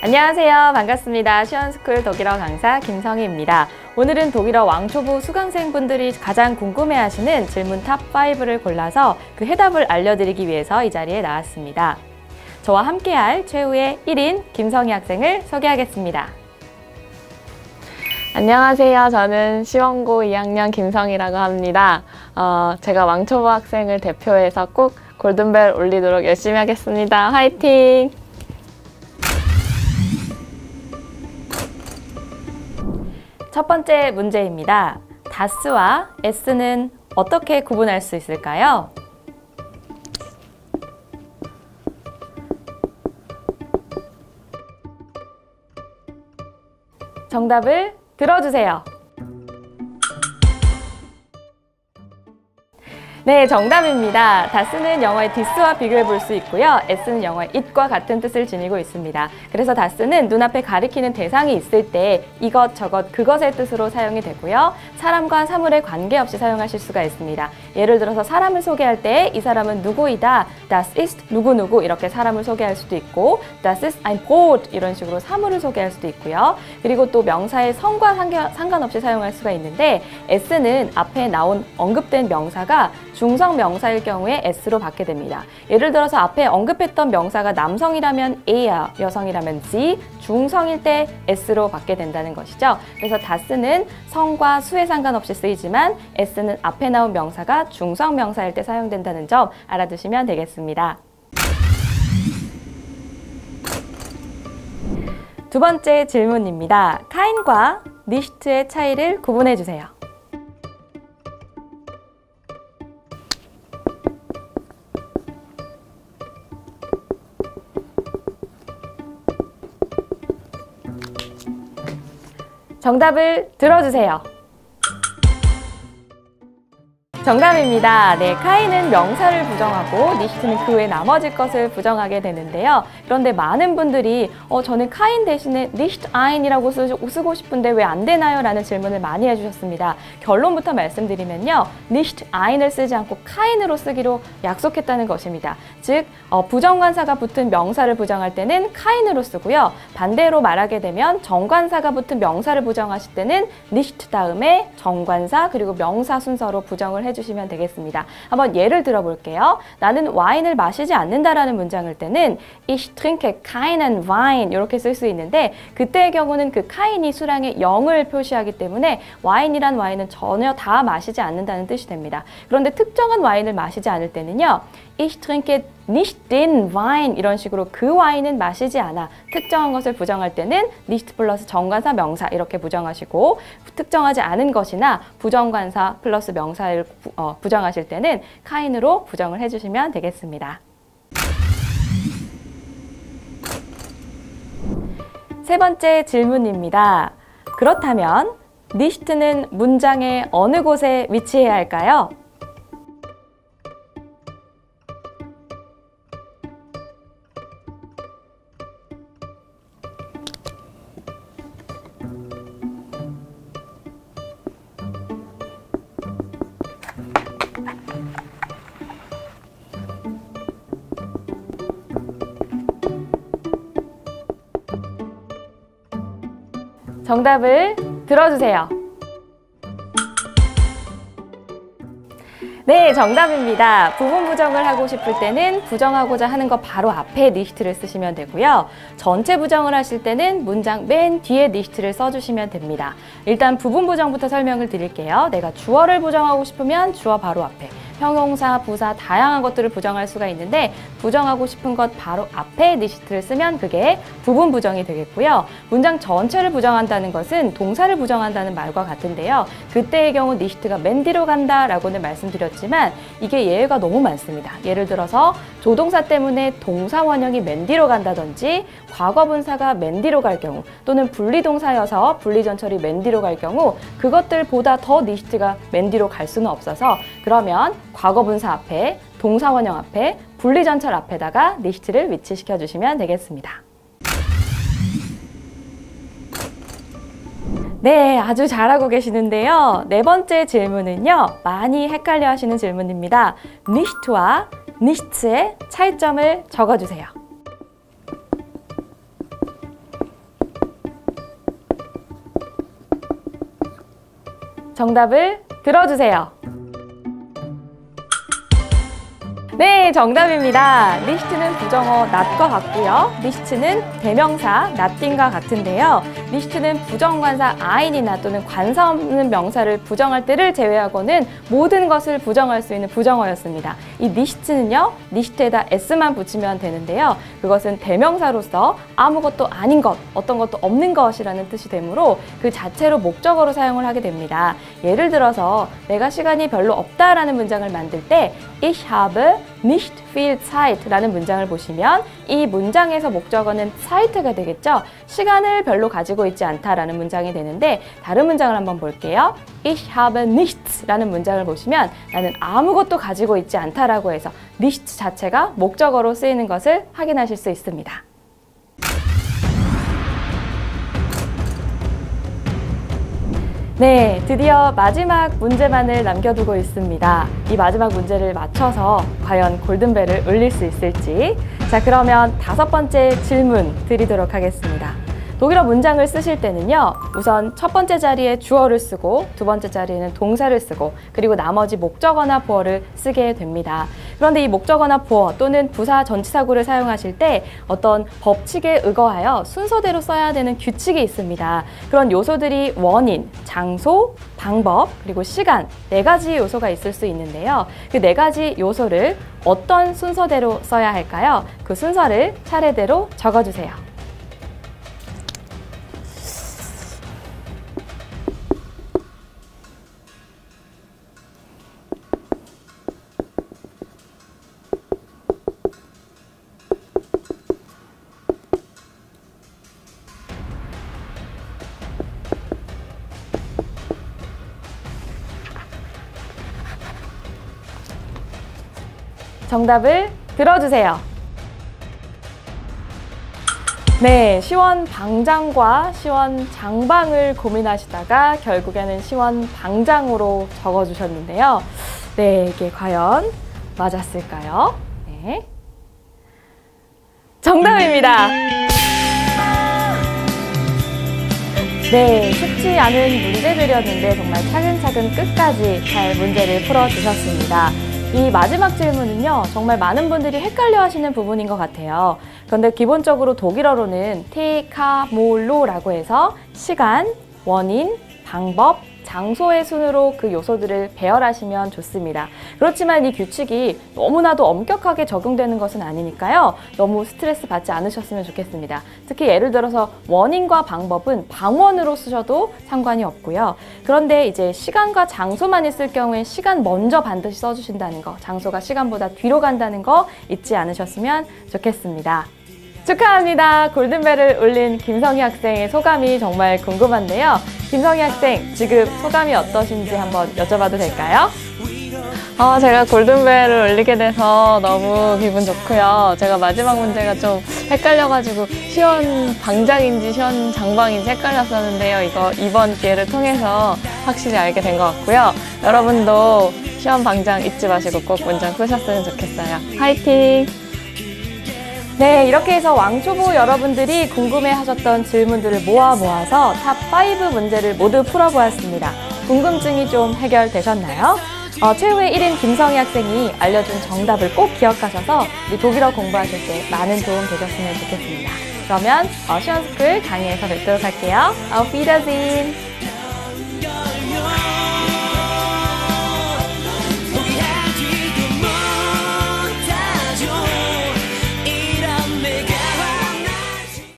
안녕하세요. 반갑습니다. 시원스쿨 독일어 강사 김성희입니다. 오늘은 독일어 왕초보 수강생분들이 가장 궁금해하시는 질문 탑5를 골라서 그 해답을 알려드리기 위해서 이 자리에 나왔습니다. 저와 함께할 최후의 1인 김성희 학생을 소개하겠습니다. 안녕하세요. 저는 시원고 2학년 김성희라고 합니다. 제가 왕초보 학생을 대표해서 꼭 골든벨 울리도록 열심히 하겠습니다. 화이팅! 첫 번째 문제입니다. 다스와 s는 어떻게 구분할 수 있을까요? 정답을 들어주세요. 네, 정답입니다. 다스는 영어의 this와 비교해 볼 수 있고요. s는 영어의 it과 같은 뜻을 지니고 있습니다. 그래서 다스는 눈앞에 가리키는 대상이 있을 때 이것, 저것, 그것의 뜻으로 사용이 되고요. 사람과 사물에 관계없이 사용하실 수가 있습니다. 예를 들어서 사람을 소개할 때 이 사람은 누구이다. Das ist 누구누구 이렇게 사람을 소개할 수도 있고 Das ist ein Boot 이런 식으로 사물을 소개할 수도 있고요. 그리고 또 명사의 성과 상관없이 사용할 수가 있는데 s는 앞에 나온 언급된 명사가 중성 명사일 경우에 s로 받게 됩니다. 예를 들어서 앞에 언급했던 명사가 남성이라면 er, 여성이라면 sie, 중성일 때 s로 받게 된다는 것이죠. 그래서 das는 성과 수에 상관없이 쓰이지만 s는 앞에 나온 명사가 중성 명사일 때 사용된다는 점 알아두시면 되겠습니다. 두 번째 질문입니다. kein과 nicht의 차이를 구분해 주세요. 정답을 들어주세요. 정답입니다. 네, kein은 명사를 부정하고 nicht는 그 외 나머지 것을 부정하게 되는데요. 그런데 많은 분들이 저는 kein 대신에 nicht ein이라고 쓰고 싶은데 왜 안 되나요? 라는 질문을 많이 해주셨습니다. 결론부터 말씀드리면요. nicht ein을 쓰지 않고 kein으로 쓰기로 약속했다는 것입니다. 즉, 부정관사가 붙은 명사를 부정할 때는 kein으로 쓰고요. 반대로 말하게 되면 정관사가 붙은 명사를 부정하실 때는 nicht 다음에 정관사 그리고 명사 순서로 부정을 해주시면 되겠습니다. 한번 예를 들어볼게요. 나는 와인을 마시지 않는다라는 문장일 때는 Ich trinke keinen Wein 이렇게 쓸 수 있는데 그때의 경우는 그 kein이 수량의 0을 표시하기 때문에 와인이란 와인은 전혀 다 마시지 않는다는 뜻이 됩니다. 그런데 특정한 와인을 마시지 않을 때는요. Ich trinke nicht den Wein 이런 식으로 그 와인은 마시지 않아. 특정한 것을 부정할 때는 nicht 플러스 정관사 명사 이렇게 부정하시고 특정하지 않은 것이나 부정관사 플러스 명사를 부정하실 때는 kein으로 부정을 해주시면 되겠습니다. 세 번째 질문입니다. 그렇다면 nicht는 문장의 어느 곳에 위치해야 할까요? 정답을 들어주세요. 네, 정답입니다. 부분 부정을 하고 싶을 때는 부정하고자 하는 것 바로 앞에 nicht를 쓰시면 되고요. 전체 부정을 하실 때는 문장 맨 뒤에 nicht를 써주시면 됩니다. 일단 부분 부정부터 설명을 드릴게요. 내가 주어를 부정하고 싶으면 주어 바로 앞에, 형용사, 부사, 다양한 것들을 부정할 수가 있는데 부정하고 싶은 것 바로 앞에 nicht를 쓰면 그게 부분 부정이 되겠고요. 문장 전체를 부정한다는 것은 동사를 부정한다는 말과 같은데요. 그때의 경우 nicht가 맨 뒤로 간다라고는 말씀드렸지만 이게 예외가 너무 많습니다. 예를 들어서 조동사 때문에 동사 원형이 맨 뒤로 간다든지 과거분사가 맨 뒤로 갈 경우 또는 분리동사여서 분리전철이 맨 뒤로 갈 경우 그것들보다 더 nicht가 맨 뒤로 갈 수는 없어서 그러면 과거분사 앞에, 동사 원형 앞에, 분리전철 앞에다가 nicht를 위치시켜 주시면 되겠습니다. 네, 아주 잘하고 계시는데요. 네 번째 질문은요. 많이 헷갈려 하시는 질문입니다. nicht와 nicht의 차이점을 적어주세요. 정답을 들어주세요. 네, 정답입니다. nicht는 부정어 not과 같고요. nicht는 대명사 noting과 같은데요. nicht는 부정관사 ein이나 또는 관사 없는 명사를 부정할 때를 제외하고는 모든 것을 부정할 수 있는 부정어였습니다. 이 nicht는요, nicht에다 s만 붙이면 되는데요. 그것은 대명사로서 아무것도 아닌 것, 어떤 것도 없는 것이라는 뜻이 되므로 그 자체로 목적어로 사용을 하게 됩니다. 예를 들어서 내가 시간이 별로 없다라는 문장을 만들 때 Ich habe nicht viel Zeit 라는 문장을 보시면 이 문장에서 목적어는 Zeit가 되겠죠. 시간을 별로 가지고 있지 않다라는 문장이 되는데 다른 문장을 한번 볼게요. Ich habe nichts 라는 문장을 보시면 나는 아무것도 가지고 있지 않다라고 해서 nicht 자체가 목적어로 쓰이는 것을 확인하실 수 있습니다. 네, 드디어 마지막 문제만을 남겨두고 있습니다. 이 마지막 문제를 맞춰서 과연 골든벨을 울릴 수 있을지. 자, 그러면 5번째 질문 드리도록 하겠습니다. 독일어 문장을 쓰실 때는요, 우선 첫 번째 자리에 주어를 쓰고 두 번째 자리에는 동사를 쓰고 그리고 나머지 목적어나 보어를 쓰게 됩니다. 그런데 이 목적어나 보어 또는 부사 전치사구를 사용하실 때 어떤 법칙에 의거하여 순서대로 써야 되는 규칙이 있습니다. 그런 요소들이 원인, 장소, 방법, 그리고 시간 4가지 요소가 있을 수 있는데요. 그 4가지 요소를 어떤 순서대로 써야 할까요? 그 순서를 차례대로 적어주세요. 정답을 들어주세요. 네, 시원방장과 시원장방을 고민하시다가 결국에는 시원방장으로 적어주셨는데요. 네, 이게 과연 맞았을까요? 네, 정답입니다. 네, 쉽지 않은 문제들이었는데 정말 차근차근 끝까지 잘 문제를 풀어주셨습니다. 이 마지막 질문은요, 정말 많은 분들이 헷갈려 하시는 부분인 것 같아요. 그런데 기본적으로 독일어로는 테카몰로라고 해서 시간, 원인, 방법, 장소의 순으로 그 요소들을 배열하시면 좋습니다. 그렇지만 이 규칙이 너무나도 엄격하게 적용되는 것은 아니니까요. 너무 스트레스 받지 않으셨으면 좋겠습니다. 특히 예를 들어서 원인과 방법은 방원으로 쓰셔도 상관이 없고요. 그런데 이제 시간과 장소만 있을 경우에 시간 먼저 반드시 써주신다는 거, 장소가 시간보다 뒤로 간다는 거 잊지 않으셨으면 좋겠습니다. 축하합니다. 골든벨을 울린 김성희 학생의 소감이 정말 궁금한데요. 김성희 학생, 지금 소감이 어떠신지 한번 여쭤봐도 될까요? 제가 골든벨을 울리게 돼서 너무 기분 좋고요. 제가 마지막 문제가 좀 헷갈려가지고 시원방장인지 시원장방인지 헷갈렸었는데요. 이거 이번 기회를 통해서 확실히 알게 된 것 같고요. 여러분도 시원방장 잊지 마시고 꼭 문장 쓰셨으면 좋겠어요. 화이팅! 네, 이렇게 해서 왕초보 여러분들이 궁금해하셨던 질문들을 모아서 탑5 문제를 모두 풀어보았습니다. 궁금증이 좀 해결되셨나요? 최후의 1인 김성희 학생이 알려준 정답을 꼭 기억하셔서 독일어 공부하실 때 많은 도움 되셨으면 좋겠습니다. 그러면 시원스쿨 강의에서 뵙도록 할게요. Auf Wiedersehen!